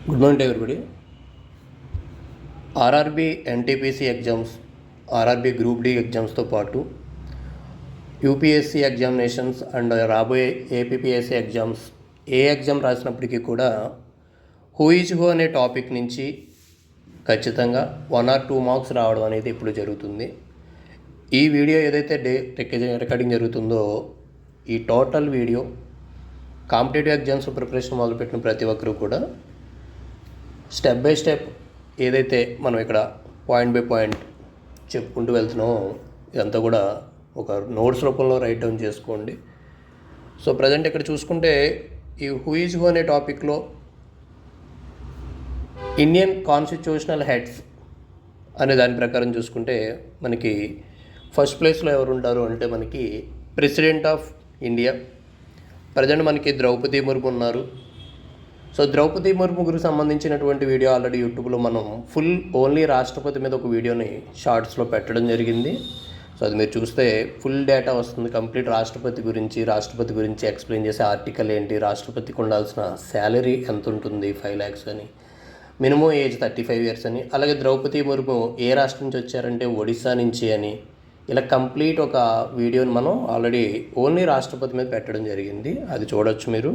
Good morning everybody. RRB NTPC exams, RRB group D ఎగ్జామ్స్తో పాటు UPSC examinations and రాబోయే APPSC exams ఏ exam రాసినప్పటికీ కూడా హూ ఈజ్ హూ అనే టాపిక్ నుంచి ఖచ్చితంగా 1 or 2 మార్క్స్ రావడం అనేది ఇప్పుడు జరుగుతుంది. ఈ వీడియో ఏదైతే రికార్డింగ్ జరుగుతుందో ఈ total video competitive exams preparation మొదలుపెట్టిన ప్రతి ఒక్కరూ కూడా స్టెప్ బై స్టెప్ ఏదైతే మనం ఇక్కడ పాయింట్ బై పాయింట్ చెప్పుకుంటూ వెళ్తున్నామో ఇదంతా కూడా ఒక నోట్స్ రూపంలో రైట్ డౌన్ చేసుకోండి. సో ప్రజెంట్ ఇక్కడ చూసుకుంటే ఈ హూ ఈజ్ హూ అనే టాపిక్లో ఇండియన్ కాన్స్టిట్యూషనల్ హెడ్స్ అనే దాని ప్రకారం చూసుకుంటే మనకి ఫస్ట్ ప్లేస్లో ఎవరు ఉంటారు అంటే మనకి ప్రెసిడెంట్ ఆఫ్ ఇండియా. ప్రజెంట్ మనకి ద్రౌపది ముర్ము ఉన్నారు. సో ద్రౌపది ముర్ము గురికి సంబంధించినటువంటి వీడియో ఆల్రెడీ యూట్యూబ్లో మనం ఫుల్ ఓన్లీ రాష్ట్రపతి మీద ఒక వీడియోని షార్ట్స్లో పెట్టడం జరిగింది. సో అది మీరు చూస్తే ఫుల్ డేటా వస్తుంది, కంప్లీట్ రాష్ట్రపతి గురించి ఎక్స్ప్లెయిన్ చేసే ఆర్టికల్ ఏంటి, రాష్ట్రపతికి ఉండాల్సిన శాలరీ ఎంత ఉంటుంది 5 lakhs అని, మినిమం ఏజ్ 35 years అని, అలాగే ద్రౌపది ముర్ము ఏ రాష్ట్రం నుంచి వచ్చారంటే ఒడిశా నుంచి అని, ఇలా కంప్లీట్ ఒక వీడియోని మనం ఆల్రెడీ ఓన్లీ రాష్ట్రపతి మీద పెట్టడం జరిగింది. అది చూడొచ్చు మీరు.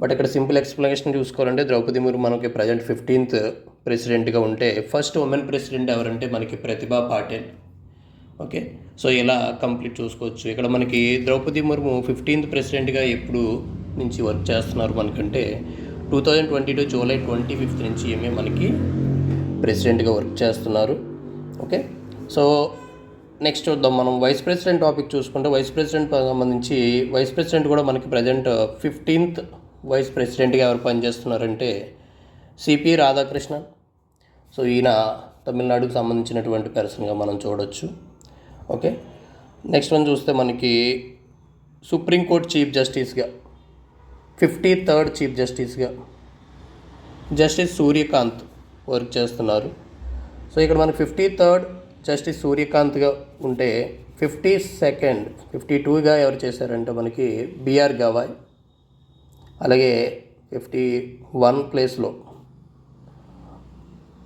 బట్ ఇక్కడ సింపుల్ ఎక్స్ప్లెనేషన్ చూసుకోవాలంటే ద్రౌపది ముర్ము మనకి ప్రజెంట్ 15th ప్రెసిడెంట్గా ఉంటే ఫస్ట్ ఉమెన్ ప్రెసిడెంట్ ఎవరంటే మనకి ప్రతిభా పాటిల్. ఓకే, సో ఇలా కంప్లీట్ చూసుకోవచ్చు. ఇక్కడ మనకి ద్రౌపది ముర్ము 15th ప్రెసిడెంట్గా ఎప్పుడు నుంచి వర్క్ చేస్తున్నారు మనకంటే 2022 July 25th నుంచి ఏమే మనకి ప్రెసిడెంట్గా వర్క్ చేస్తున్నారు. ఓకే, సో నెక్స్ట్ చూద్దాం మనం వైస్ ప్రెసిడెంట్ టాపిక్ చూసుకుంటే వైస్ ప్రెసిడెంట్ సంబంధించి వైస్ ప్రెసిడెంట్ కూడా మనకి ప్రజెంట్ 15th వైస్ ప్రెసిడెంట్గా ఎవరు పనిచేస్తున్నారంటే సిపి రాధాకృష్ణన్. సో ఈయన తమిళనాడుకు సంబంధించినటువంటి పర్సన్గా మనం చూడొచ్చు. ఓకే, నెక్స్ట్ వన్ చూస్తే మనకి సుప్రీంకోర్టు చీఫ్ జస్టిస్గా 53rd చీఫ్ జస్టిస్గా జస్టిస్ సూర్యకాంత్ వర్క్ చేస్తున్నారు. సో ఇక్కడ మనకి 53rd జస్టిస్ సూర్యకాంత్గా ఉంటే 52nd 52గా ఎవరు చేశారంటే మనకి బిఆర్ గవాయ్. అలాగే 51 ప్లేస్లో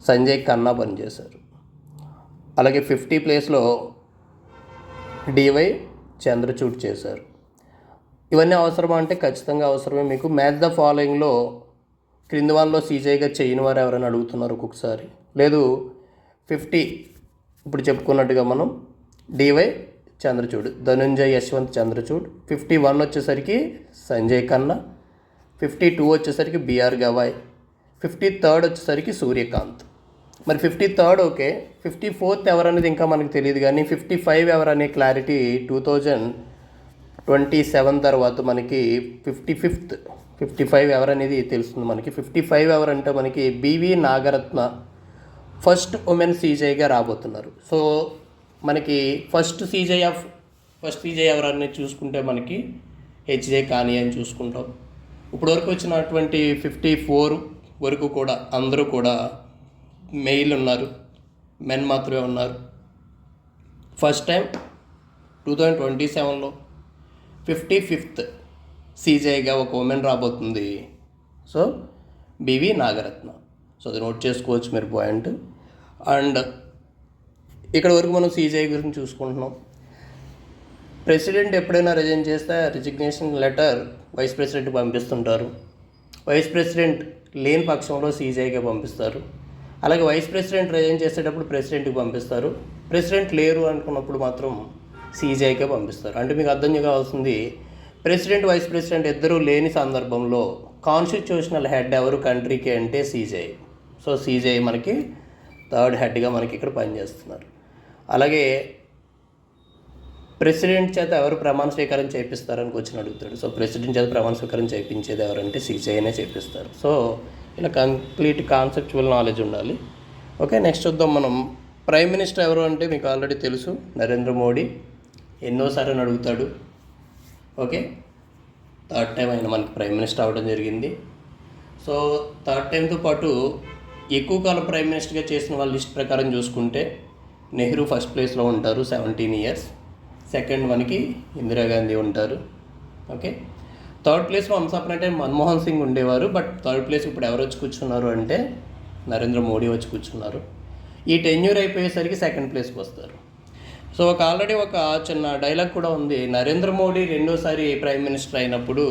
సంజయ్ ఖన్నా పనిచేశారు. అలాగే 50 ప్లేస్లో డివై చంద్రచూడ్ చేశారు. ఇవన్నీ అవసరమా అంటే ఖచ్చితంగా అవసరమే. మీకు మ్యాచ్ ద ఫాలోయింగ్లో క్రింది వాళ్ళలో సీజేగా చేయని వారు ఎవరైనా అడుగుతున్నారు ఒక్కొక్కసారి. లేదు 50 ఇప్పుడు చెప్పుకున్నట్టుగా మనం డివై చంద్రచూడ్, ధనుంజయ్ యశ్వంత్ చంద్రచూడ్. 51 వచ్చేసరికి సంజయ్ ఖన్నా, 52 వచ్చేసరికి బిఆర్ గవాయ్, 53rd వచ్చేసరికి సూర్యకాంత్. మరి 53rd ఓకే, 54th ఎవరనేది ఇంకా మనకు తెలియదు. కానీ 55 ఎవరనే క్లారిటీ 2027 తర్వాత మనకి 55 ఎవరనేది తెలుస్తుంది మనకి. 55 ఎవరంటే మనకి బివి నాగరత్న ఫస్ట్ ఉమెన్ సీజేగా రాబోతున్నారు. సో మనకి ఫస్ట్ సీజే ఎవరని చూసుకుంటే మనకి హెచ్జే కానీ అని చూసుకుంటాం. ఇప్పుడు వరకు వచ్చినటువంటి 54 వరకు కూడా అందరూ కూడా మెయిల్ ఉన్నారు, మెన్ మాత్రమే ఉన్నారు. ఫస్ట్ టైం 2027లో 55th సీజేగా ఒక ఉమెన్ రాబోతుంది. So B V Nagarathna. సో అది నోట్ చేసుకోవచ్చు మీరు పాయింట్. అండ్ ఇక్కడ వరకు మనం సీజీఐ గురించి చూసుకుంటున్నాం. ప్రెసిడెంట్ ఎప్పుడైనా రిజైన్ చేస్తే రిజిగ్నేషన్ లెటర్ వైస్ ప్రెసిడెంట్కి పంపిస్తుంటారు. వైస్ ప్రెసిడెంట్ లేని పక్షంలో సీజీఐగా పంపిస్తారు. అలాగే వైస్ ప్రెసిడెంట్ రిజైన్ చేసేటప్పుడు ప్రెసిడెంట్కి పంపిస్తారు. ప్రెసిడెంట్ లేరు అనుకున్నప్పుడు మాత్రం సీజీఐకే పంపిస్తారు. అంటే మీకు అర్థం కావాల్సింది, ప్రెసిడెంట్ వైస్ ప్రెసిడెంట్ ఇద్దరూ లేని సందర్భంలో కాన్స్టిట్యూషనల్ హెడ్ ఎవరు కంట్రీకి అంటే సీజీఐ. సో సీజీఐ మనకి 3rd హెడ్గా మనకి ఇక్కడ పనిచేస్తున్నారు. అలాగే ప్రెసిడెంట్ చేత ఎవరు ప్రమాణ స్వీకారం చేపిస్తారని క్వశ్చన్ అడుగుతాడు. సో ప్రెసిడెంట్ చేత ప్రమాణ స్వీకారం చేయించేది ఎవరంటే సీజీఐనే చేపిస్తారు. సో ఇలా కంప్లీట్ కాన్సెప్చువల్ నాలెడ్జ్ ఉండాలి. ఓకే, నెక్స్ట్ చూద్దాం మనం ప్రైమ్ మినిస్టర్ ఎవరు అంటే మీకు ఆల్రెడీ తెలుసు, నరేంద్ర మోడీ. ఎన్నోసార్లు అడుగుతాడు. ఓకే, 3rd టైం ఆయన మనకి ప్రైమ్ మినిస్టర్ అవ్వడం జరిగింది. సో 3rd టైంతో పాటు ఎక్కువ కాలం ప్రైమ్ మినిస్టర్గా చేసిన వాళ్ళ లిస్ట్ ప్రకారం చూసుకుంటే నెహ్రూ ఫస్ట్ ప్లేస్లో ఉంటారు 17 years. సెకండ్ మనకి ఇందిరాగాంధీ ఉంటారు. ఓకే, థర్డ్ ప్లేస్లో once upon a time Manmohan Singh ఉండేవారు. బట్ థర్డ్ ప్లేస్ ఇప్పుడు ఎవరు వచ్చి కూర్చున్నారు అంటే నరేంద్ర మోడీ వచ్చి కూర్చున్నారు. ఈ టెన్యూర్ అయిపోయేసరికి సెకండ్ ప్లేస్కి వస్తారు. సో ఆల్రెడీ ఒక చిన్న డైలాగ్ కూడా ఉంది. నరేంద్ర మోడీ రెండోసారి ప్రైమ్ మినిస్టర్ అయినప్పుడు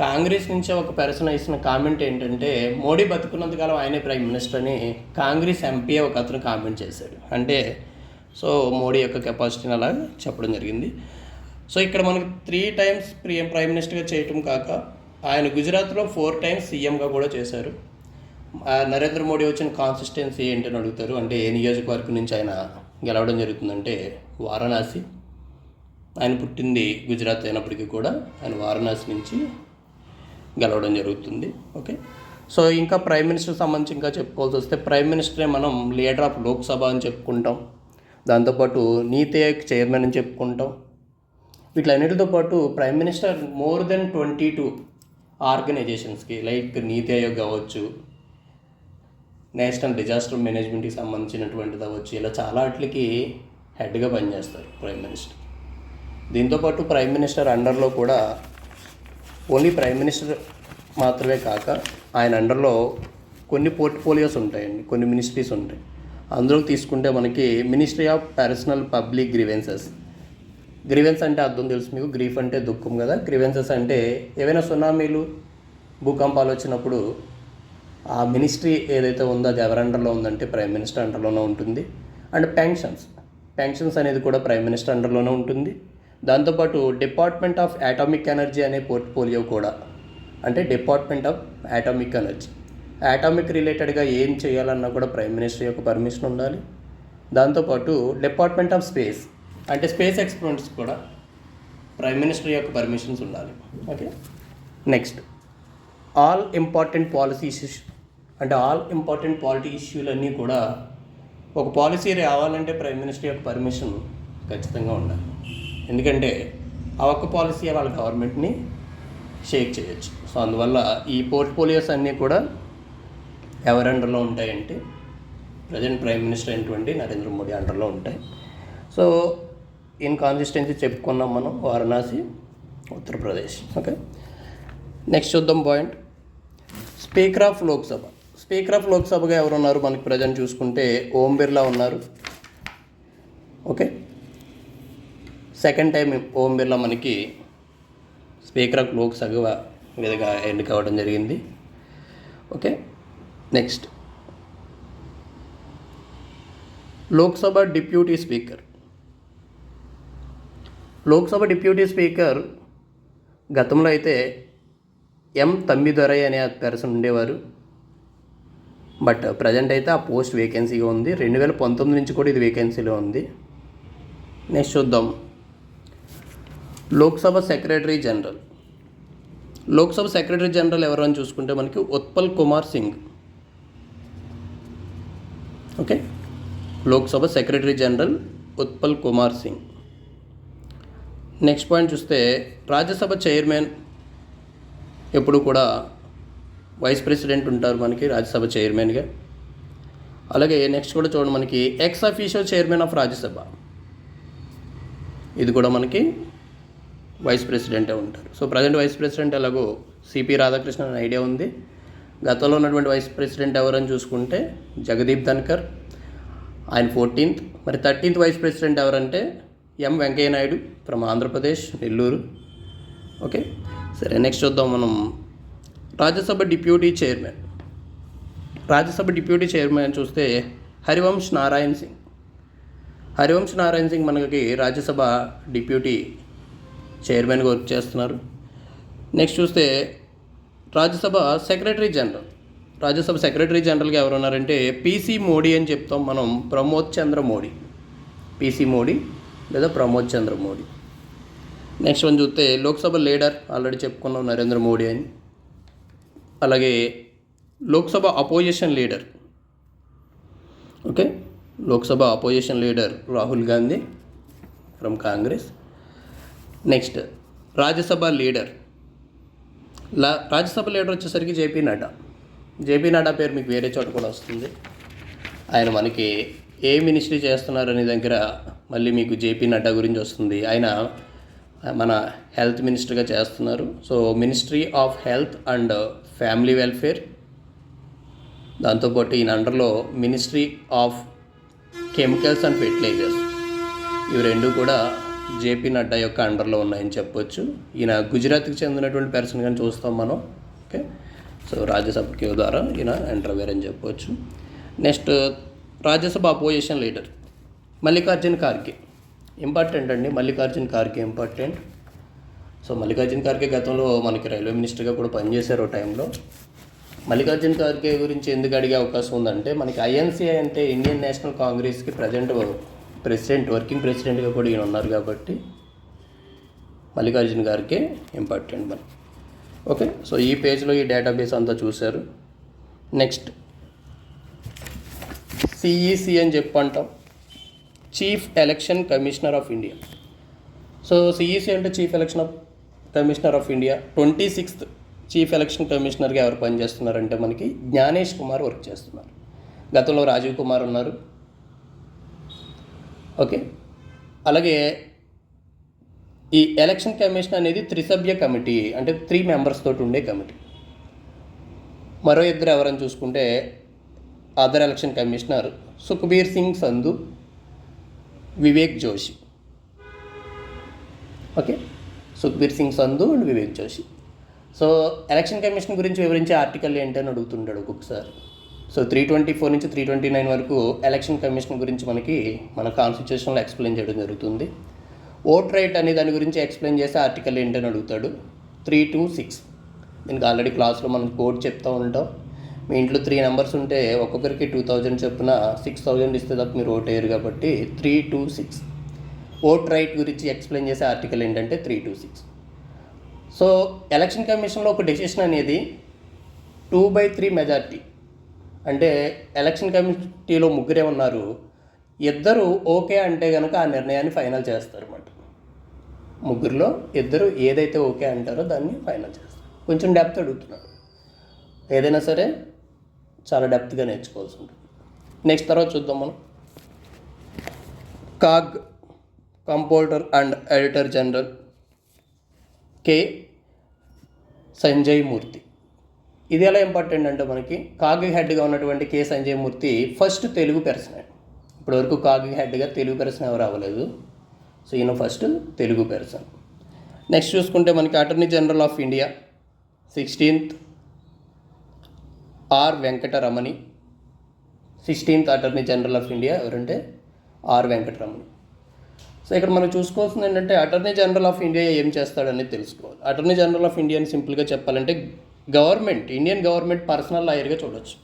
కాంగ్రెస్ నుంచి ఒక పర్సన్ ఇచ్చిన కామెంట్ ఏంటంటే, మోడీ బతుకున్నంతకాలం ఆయనే ప్రైమ్ మినిస్టర్ అని కాంగ్రెస్ ఎంపీ ఒక అతను కామెంట్ చేశాడు. అంటే సో మోడీ యొక్క కెపాసిటీని అలా చెప్పడం జరిగింది. సో ఇక్కడ మనకు 3 times ప్రైమ్ మినిస్టర్గా చేయటం కాక ఆయన గుజరాత్లో 4 times సీఎంగా కూడా చేశారు. నరేంద్ర మోడీ వచ్చిన కాన్సిస్టెన్సీ ఏంటని అడుగుతారు. అంటే ఏ నియోజకవర్గం నుంచి ఆయన గెలవడం జరుగుతుందంటే వారణాసి. ఆయన పుట్టింది గుజరాత్ అయినప్పటికీ కూడా ఆయన వారణాసి నుంచి గెలవడం జరుగుతుంది. ఓకే, సో ఇంకా ప్రైమ్ మినిస్టర్ సంబంధించి ఇంకా చెప్పుకోవాల్సి వస్తే ప్రైమ్ మినిస్టరే మనం లీడర్ ఆఫ్ లోక్సభ అని చెప్పుకుంటాం. దాంతోపాటు నీతి ఆయోగ్ చైర్మన్ అని చెప్పుకుంటాం. వీటిలన్నిటితో పాటు ప్రైమ్ మినిస్టర్ మోర్ దెన్ 22 ఆర్గనైజేషన్స్కి లైక్ నీతి ఆయోగ్ అవ్వచ్చు, నేషనల్ డిజాస్టర్ మేనేజ్మెంట్కి సంబంధించినటువంటిది అవ్వచ్చు, ఇలా చాలా వాటికి హెడ్గా పనిచేస్తారు ప్రైమ్ మినిస్టర్. దీంతోపాటు ప్రైమ్ మినిస్టర్ అండర్లో కూడా ఓన్లీ ప్రైమ్ మినిస్టర్ మాత్రమే కాక ఆయన అండర్లో కొన్ని పోర్ట్ఫోలియోస్ ఉంటాయండి, కొన్ని మినిస్ట్రీస్ ఉంటాయి. అందులో తీసుకుంటే మనకి ministry of personal public grievances. Grievance అంటే అర్థం తెలుసు మీకు, గ్రీఫ్ అంటే దుఃఖం కదా. గ్రీవెన్సెస్ అంటే ఏవైనా సునామీలు, భూకంపాలు వచ్చినప్పుడు ఆ మినిస్ట్రీ ఏదైతే ఉందో అది ఎవరి అండర్లో ఉందంటే ప్రైమ్ మినిస్టర్ అండర్లోనే ఉంటుంది. అండ్ పెన్షన్స్ అనేది కూడా ప్రైమ్ మినిస్టర్ అండర్లోనే ఉంటుంది. దాంతోపాటు డిపార్ట్మెంట్ ఆఫ్ అటామిక్ ఎనర్జీ అనే పోర్ట్ఫోలియో కూడా, అంటే department of atomic energy, atomic రిలేటెడ్గా ఏం చేయాలన్నా కూడా ప్రైమ్ మినిస్టర్ యొక్క పర్మిషన్ ఉండాలి. దాంతోపాటు డిపార్ట్మెంట్ ఆఫ్ స్పేస్, అంటే స్పేస్ ఎక్స్పెరిమెంట్స్ కూడా ప్రైమ్ మినిస్టర్ యొక్క పర్మిషన్స్ ఉండాలి. Okay, next all important policy issues, అంటే ఆల్ ఇంపార్టెంట్ పాలిటీ ఇష్యూలన్నీ కూడా ఒక పాలసీ రావాలంటే ప్రైమ్ మినిస్టర్ యొక్క పర్మిషన్ ఖచ్చితంగా ఉండాలి. ఎందుకంటే ఆ ఒక్క పాలసీ వాళ్ళ గవర్నమెంట్ని షేక్ చేయొచ్చు. సో అందువల్ల ఈ పోర్ట్ఫోలియోస్ అన్నీ కూడా ఎవరి అండర్లో ఉంటాయంటే ప్రజెంట్ ప్రైమ్ మినిస్టర్ అయినటువంటి నరేంద్ర మోడీ అండర్లో ఉంటాయి. సో ఇన్ కాన్సిస్టెన్సీ చెప్పుకున్నాం మనం వారణాసి, ఉత్తరప్రదేశ్. ఓకే, నెక్స్ట్ చూద్దాం point. Speaker of Lok Sabha. Speaker of లోక్సభగా ఎవరు ఉన్నారు మనకి ప్రజెంట్ చూసుకుంటే ఓం బిర్లా ఉన్నారు. Okay, second time Om Birla మనకి స్పీకర్ ఆఫ్ లోక్సభ విధంగా ఎన్నిక అవ్వడం జరిగింది. Okay, next Lok Sabha deputy speaker. Lok Sabha deputy speaker గతంలో అయితే ఎం తమ్మిదొరై అనే పర్సన్ ఉండేవారు. బట్ ప్రజెంట్ అయితే ఆ పోస్ట్ వేకెన్సీగా ఉంది. 2019 నుంచి కూడా ఇది వేకెన్సీలో ఉంది. నెక్స్ట్ చూద్దాం Lok Sabha secretary general. Lok Sabha secretary general ఎవరు అని చూసుకుంటే మనకి Utpal Kumar Singh. Okay, Lok Sabha secretary general Utpal Kumar Singh. Next point చూస్తే రాజ్యసభ చైర్మన్ ఎప్పుడు కూడా వైస్ ప్రెసిడెంట్ ఉంటారు మనకి రాజ్యసభ చైర్మన్గా. అలాగే నెక్స్ట్ కూడా చూడండి మనకి X official chairman of Rajya Sabha, ఇది కూడా మనకి వైస్ ప్రెసిడెంటే ఉంటారు. సో ప్రజెంట్ వైస్ ప్రెసిడెంట్ ఎలాగో సిపి రాధాకృష్ణన్ అనే ఐడియా ఉంది. గతంలో ఉన్నటువంటి వైస్ ప్రెసిడెంట్ ఎవరని చూసుకుంటే జగదీప్ ధన్కర్, ఆయన 14th. మరి 13th వైస్ ప్రెసిడెంట్ ఎవరంటే ఎం వెంకయ్య నాయుడు ఫ్రమ్ ఆంధ్రప్రదేశ్, నెల్లూరు. ఓకే, సరే నెక్స్ట్ చూద్దాం మనం Rajya Sabha deputy chairman. Rajya Sabha deputy chairman చూస్తే హరివంశ్ నారాయణ్ సింగ్. హరివంశ్ నారాయణ్ సింగ్ మనకి రాజ్యసభ డిప్యూటీ చైర్మన్గా వర్క్ చేస్తున్నారు. నెక్స్ట్ చూస్తే Rajya Sabha secretary general. Rajya Sabha secretary జనరల్గా ఎవరు ఉన్నారంటే పీసీ మోడీ అని చెప్తాం మనం, ప్రమోద్ చంద్ర మోడీ. పీసీ మోడీ లేదా ప్రమోద్ చంద్ర మోడీ. నెక్స్ట్ వన్ చూస్తే లోక్సభ లీడర్ ఆల్రెడీ చెప్పుకున్నాం నరేంద్ర మోడీ అని. అలాగే Lok Sabha opposition leader. Okay, Lok Sabha opposition leader Rahul Gandhi from Congress. Next Rajya Sabha leader. Rajya Sabha leader వచ్చేసరికి జేపీ నడ్డా. జేపీ నడ్డా పేరు మీకు వేరే చోట కూడా వస్తుంది. ఆయన మనకి ఏ మినిస్ట్రీ చేస్తున్నారు అనే దగ్గర మళ్ళీ మీకు జేపీ నడ్డా గురించి వస్తుంది. ఆయన మన హెల్త్ మినిస్టర్గా చేస్తున్నారు. So ministry of health and family welfare, దాంతోపాటు ఈయన అండర్లో ministry of chemicals and fertilisers, ఇవి రెండు కూడా జేపీ నడ్డా యొక్క అండర్లో ఉన్నాయని చెప్పొచ్చు. ఈయన గుజరాత్కి చెందినటువంటి పర్సన్ కానీ చూస్తాం మనం. ఓకే, సో రాజ్యసభకి ద్వారా ఈయన ఎంటర్ అయ్యారని చెప్పవచ్చు. Next Rajya Sabha opposition leader Mallikarjun Kharge. Important అండి, మల్లికార్జున్ ఖార్గే ఇంపార్టెంట్. సో మల్లికార్జున్ ఖార్గే గతంలో మనకి రైల్వే మినిస్టర్గా కూడా పనిచేశారు టైంలో. మల్లికార్జున్ ఖార్గే గురించి ఎందుకు అడిగే అవకాశం ఉందంటే, మనకి ఐఎన్సీఐ అంటే ఇండియన్ నేషనల్ కాంగ్రెస్కి ప్రెసిడెంట్ వర్కింగ్ ప్రెసిడెంట్గా కూడా ఈయన ఉన్నారు కాబట్టి మల్లికార్జున్ ఖార్గే ఇంపార్టెంట్ మనకి. ఓకే, సో ఈ పేజ్లో ఈ డేటాబేస్ అంతా చూశారు. నెక్స్ట్ సిఈసి అని చెప్పంటాం, chief election commissioner of India. So CEC అంటే chief election commissioner of India. 26th chief election కమిషనర్గా ఎవరు పనిచేస్తున్నారంటే మనకి జ్ఞానేష్ కుమార్ వర్క్ చేస్తున్నారు. గతంలో రాజీవ్ కుమార్ ఉన్నారు. ఓకే, అలాగే ఈ ఎలక్షన్ కమిషన్ అనేది 3 సభ్య కమిటీ, అంటే 3 members తోటి ఉండే కమిటీ. మరో ఇద్దరు ఎవరని చూసుకుంటే other election commissioner Sukhbir Singh Sandhu, Vivek Joshi. Okay, Sukhbir Singh Sandhu and Vivek Joshi. So election commission గురించి వివరించే ఆర్టికల్ ఏంటని అడుగుతుంటాడు ఒక్కొక్కసారి. సో 324 నుంచి 329 వరకు ఎలక్షన్ కమిషన్ గురించి మనకి మన కాన్స్టిట్యూషన్లో ఎక్స్ప్లెయిన్ చేయడం జరుగుతుంది. ఓట్ రైట్ అనే దాని గురించి ఎక్స్ప్లెయిన్ చేసే ఆర్టికల్ ఏంటని అడుగుతాడు. 326. దీనికి ఆల్రెడీ క్లాస్లో మనం కోడ్ చెప్తూ ఉంటాం. మీ ఇంట్లో 3 numbers ఉంటే ఒక్కొక్కరికి 2000 చొప్పున 6000 ఇస్తే తప్ప మీరు ఓట్ అయ్యారు కాబట్టి 326. ఓట్ రైట్ గురించి ఎక్స్ప్లెయిన్ చేసే ఆర్టికల్ ఏంటంటే 326. సో ఎలక్షన్ కమిషన్లో ఒక డెసిషన్ అనేది 2/3 మెజార్టీ, అంటే ఎలక్షన్ కమిటీలో ముగ్గురే ఉన్నారు, ఇద్దరు ఓకే అంటే కనుక ఆ నిర్ణయాన్ని ఫైనల్ చేస్తారు అన్నమాట. ముగ్గురులో ఇద్దరు ఏదైతే ఓకే అంటారో దాన్ని ఫైనల్ చేస్తారు. కొంచెం డెప్త్ అడుగుతున్నాడు, ఏదైనా సరే చాలా డెప్త్గా నేర్చుకోవాల్సి ఉంటుంది. నెక్స్ట్ తర్వాత చూద్దాం మనం. CAG comptroller and auditor general K Sanjay Murthy. ఇది ఎలా ఇంపార్టెంట్ అంటే మనకి కాగ్ హెడ్గా ఉన్నటువంటి K Sanjay Murthy first Telugu person. ఇప్పటివరకు కాగ్ హెడ్గా తెలుగు పర్సన్ ఎవరు అవ్వలేదు. సో ఈయన ఫస్ట్ తెలుగు పర్సన్. నెక్స్ట్ చూసుకుంటే మనకి attorney general of India 16th R Venkataramani. 16th attorney general of India ఎవరంటే ఆర్ వెంకటరమణి. సో ఇక్కడ మనం చూసుకోవాల్సింది ఏంటంటే అటార్నీ జనరల్ ఆఫ్ ఇండియా ఏం చేస్తాడనేది తెలుసుకోవాలి. అటార్నీ జనరల్ ఆఫ్ ఇండియాని సింపుల్గా చెప్పాలంటే ఇండియన్ గవర్నమెంట్ పర్సనల్ లాయర్గా చూడవచ్చు.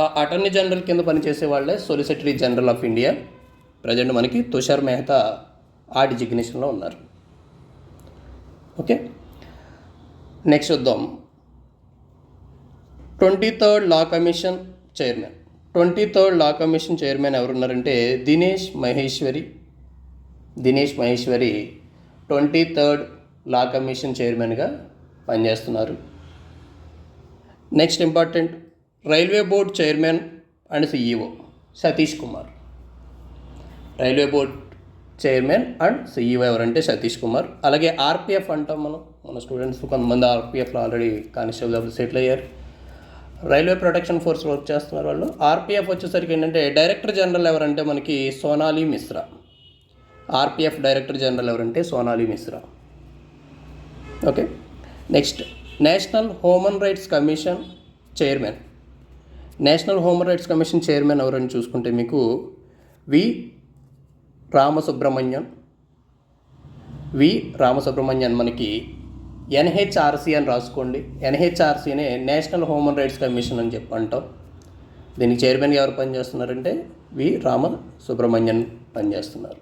ఆ అటార్నీ జనరల్ కింద పనిచేసే వాళ్ళే సొలిసిటరీ జనరల్ ఆఫ్ ఇండియా. ప్రజెంట్ మనకి తుషార్ మెహతా ఆ డిజిగ్నేషన్లో ఉన్నారు. ఓకే, నెక్స్ట్ చూద్దాం. 23rd law commission chairman. 23rd law commission chairman ఎవరున్నారంటే Dinesh Maheshwari. 23rd law commission చైర్మన్గా పనిచేస్తున్నారు. Next important, railway board chairman and CEO Satish Kumar. Railway board chairman and CEO ఎవరంటే సతీష్ కుమార్. అలాగే ఆర్పిఎఫ్ అంటాం మన స్టూడెంట్స్ కొంతమంది ఆర్పిఎఫ్లో ఆల్రెడీ కానిస్టేబుల్ సెటిల్ అయ్యారు. రైల్వే ప్రొటెక్షన్ ఫోర్స్ వర్క్ చేస్తున్నారు వాళ్ళు. ఆర్పిఎఫ్ వచ్చేసరికి ఏంటంటే డైరెక్టర్ జనరల్ ఎవరంటే మనకి Sonali Mishra. RPF director general ఎవరంటే Sonali Mishra. Okay, next national human rights commission chairman. National human rights commission chairman ఎవరని చూసుకుంటే మీకు వి రామసుబ్రహ్మణ్యన్. మనకి ఎన్హెచ్ఆర్సీ అని రాసుకోండి. ఎన్హెచ్ఆర్సీనే నేషనల్ హ్యూమన్ రైట్స్ కమిషన్ అని చెప్పి అంటాం. దీనికి చైర్మన్గా ఎవరు పనిచేస్తున్నారంటే వి రామసుబ్రహ్మణ్యన్ పనిచేస్తున్నారు.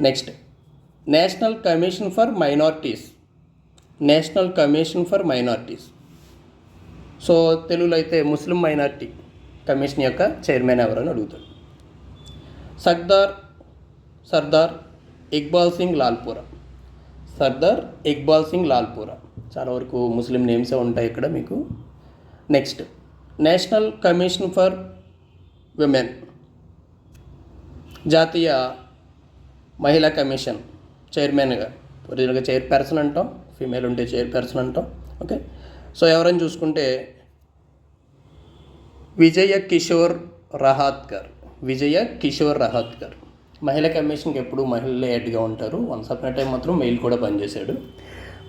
Next national commission for minorities. So తెలుగులో అయితే ముస్లిం మైనారిటీ కమిషన్ యొక్క చైర్మన్ ఎవరని అడుగుతాడు. సర్దార్ ఇక్బాల్ సింగ్ లాల్పురా. చాలా వరకు ముస్లిం నేమ్సే ఉంటాయి ఇక్కడ మీకు. Next national commission for women. జాతీయ మహిళా కమిషన్ చైర్మన్గా, ఒరిజినల్గా చైర్పర్సన్ అంటాం, ఫీమేల్ ఉంటే చైర్పర్సన్ అంటాం. ఓకే, సో ఎవరైనా చూసుకుంటే విజయ కిషోర్ రహాత్కర్. విజయ కిషోర్ రహాత్కర్ మహిళా కమిషన్కి ఎప్పుడు మహిళలే హెడ్గా ఉంటారు. వన్స్ అప్ టైం మాత్రం మెయిల్ కూడా పనిచేశాడు,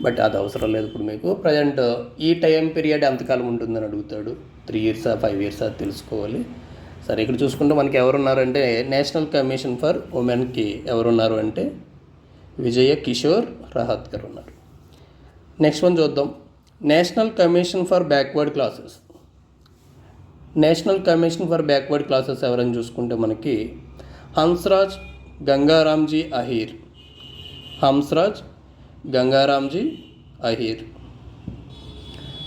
బట్ అది అవసరం లేదు ఇప్పుడు మీకు. ప్రజెంట్ ఈ టైం పీరియడ్ ఎంతకాలం ఉంటుందని అడుగుతాడు. 3 years 5 years తెలుసుకోవాలి. సరే, ఇక్కడ చూసుకుంటే మనకి ఎవరున్నారంటే నేషనల్ కమిషన్ ఫర్ ఉమెన్కి ఎవరున్నారు అంటే విజయ కిషోర్ రహాత్కర్ ఉన్నారు. నెక్స్ట్ వన్ చూద్దాం. National commission for backward classes. National commission for backward classes ఎవరైనా చూసుకుంటే మనకి Hansraj Gangaramji Ahir. Hansraj Gangaramji Ahir.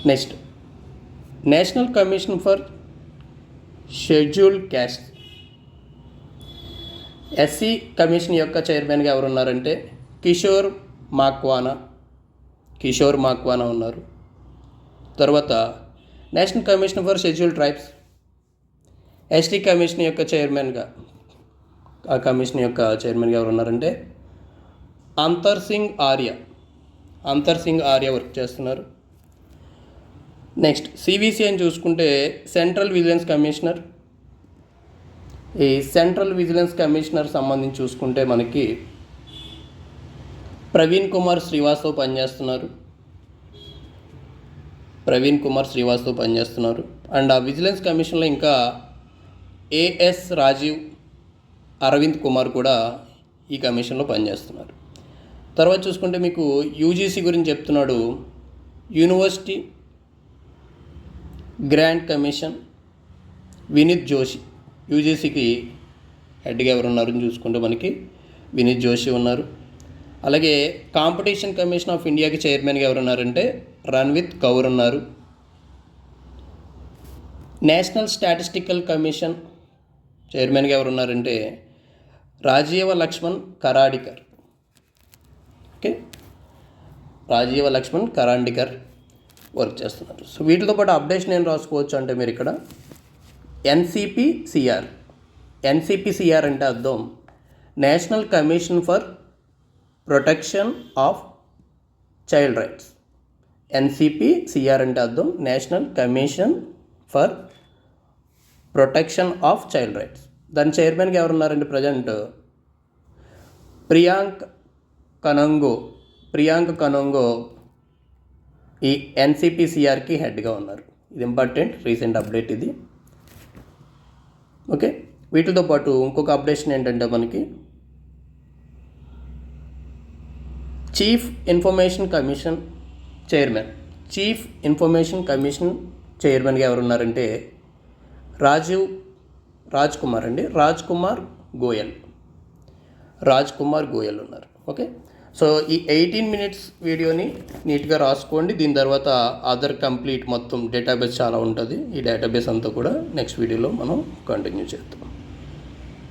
Next national commission for scheduled caste. SC commission యొక్క చైర్మన్గా ఎవరున్నారంటే కిషోర్ మాక్వానా. కిషోర్ మాక్వానా ఉన్నారు. తర్వాత national commission for scheduled tribes. ST commission యొక్క చైర్మన్గా, ఆ కమిషన్ యొక్క చైర్మన్గా ఎవరు ఉన్నారంటే అంతర్ సింగ్ ఆర్య. అంతర్ సింగ్ ఆర్య వర్క్ చేస్తున్నారు. నెక్స్ట్ సివిసి అని చూసుకుంటే సెంట్రల్ విజిలెన్స్ కమిషనర్. ఈ సెంట్రల్ విజిలెన్స్ కమిషనర్ సంబంధించి చూసుకుంటే మనకి ప్రవీణ్ కుమార్ శ్రీవాస్తవ్ పనిచేస్తున్నారు. ప్రవీణ్ కుమార్ శ్రీవాస్తవ్ పనిచేస్తున్నారు. అండ్ ఆ విజిలెన్స్ కమిషన్లో ఇంకా ఏఎస్ రాజీవ్, అరవింద్ కుమార్ కూడా ఈ కమిషన్లో పనిచేస్తున్నారు. తర్వాత చూసుకుంటే మీకు యూజీసీ గురించి చెప్తున్నాడు. University grant commission Vineet Joshi. యూజీసీకి హెడ్గా ఎవరున్నారని చూసుకుంటే మనకి వినీత్ జోషి ఉన్నారు. అలాగే కాంపిటీషన్ కమిషన్ ఆఫ్ ఇండియాకి చైర్మన్గా ఎవరున్నారంటే రణ్విత్ కౌర్ ఉన్నారు. నేషనల్ స్టాటిస్టికల్ కమిషన్ చైర్మన్గా ఎవరున్నారంటే రాజీవ లక్ష్మణ్ కరాడికర్. ఓకే, రాజీవ లక్ష్మణ్ కరాండికర్ వర్క్ చేస్తున్నారు. సో వీటితో పాటు అప్డేషన్ ఏం రాసుకోవచ్చు అంటే మీరు ఇక్కడ ఎన్సిపిసిఆర్. ఎన్సిపిసిఆర్ అంటే అర్థం national commission for protection of child rights. NCPCR అంటే అర్థం national commission for protection of child rights. దాని చైర్మన్గా ఎవరున్నారంటే ప్రజెంట్ ప్రియాంక్ కనొంగో ఈ ఎన్సిపిసిఆర్కి హెడ్గా ఉన్నారు. ఇది ఇంపార్టెంట్ రీసెంట్ అప్డేట్ ఇది. ఓకే, వీటితో పాటు ఇంకొక అప్డేషన్ ఏంటంటే మనకి chief information commission chairman. Chief information commission చైర్మన్గా ఎవరున్నారంటే రాజ్ కుమార్ గోయల్ ఉన్నారు. ఓకే, సో ఈ 18 minutes వీడియోని నీట్గా రాసుకోండి. దీని తర్వాత అదర్ కంప్లీట్ మొత్తం డేటాబేస్ చాలా ఉంటుంది. ఈ డేటాబేస్ అంతా కూడా నెక్స్ట్ వీడియోలో మనం కంటిన్యూ చేద్దాం.